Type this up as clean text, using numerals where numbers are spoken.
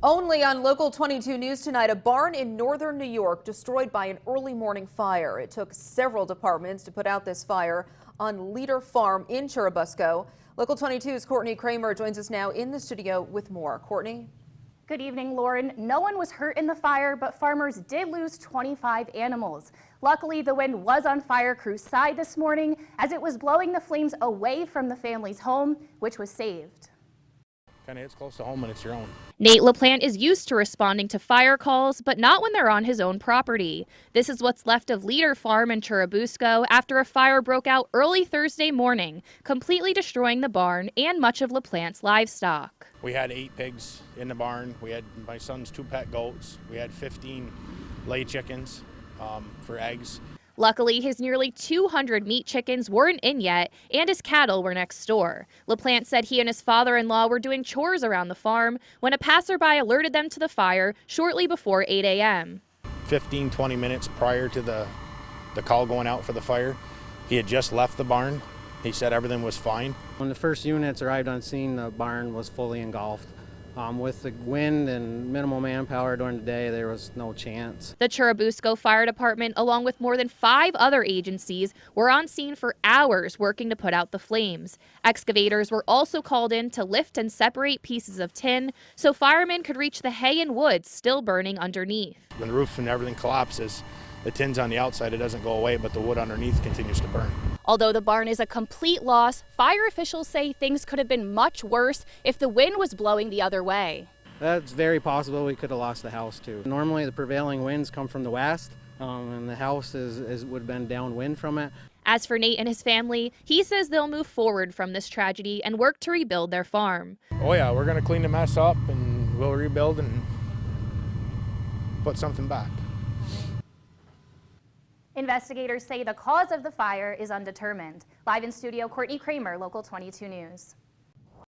Only on Local 22 News tonight, a barn in northern New York destroyed by an early morning fire. It took several departments to put out this fire on Lee-Ter Farm in Churubusco. Local 22's Courtney Kramer joins us now in the studio with more. Courtney? Good evening, Lauren. No one was hurt in the fire, but farmers did lose 25 animals. Luckily, the wind was on fire crew's side this morning as it was blowing the flames away from the family's home, which was saved. Kind of hits close to home when it's your own. Nate LaPlante is used to responding to fire calls, but not when they're on his own property. This is what's left of Lee-Ter Farm in Churubusco after a fire broke out early Thursday morning, completely destroying the barn and much of LaPlante's livestock. We had 8 pigs in the barn. We had my son's 2 pet goats. We had 15 lay chickens for eggs. Luckily, his nearly 200 meat chickens weren't in yet, and his cattle were next door. LaPlante said he and his father-in-law were doing chores around the farm when a passerby alerted them to the fire shortly before 8 a.m. 15-20 minutes prior to the call going out for the fire, he had just left the barn. He said everything was fine. When the first units arrived on scene, the barn was fully engulfed. With the wind and minimal manpower during the day, there was no chance. The Churubusco Fire Department, along with more than 5 other agencies, were on scene for hours working to put out the flames. Excavators were also called in to lift and separate pieces of tin so firemen could reach the hay and wood still burning underneath. When the roof and everything collapses, the tin's on the outside, it doesn't go away, but the wood underneath continues to burn. Although the barn is a complete loss, fire officials say things could have been much worse if the wind was blowing the other way. That's very possible. We could have lost the house too. Normally the prevailing winds come from the west, and the house would have been downwind from it. As for Nate and his family, he says they'll move forward from this tragedy and work to rebuild their farm. Oh yeah, we're going to clean the mess up and we'll rebuild and put something back. Investigators say the cause of the fire is undetermined. Live in studio, Courtney Kramer, Local 22 News.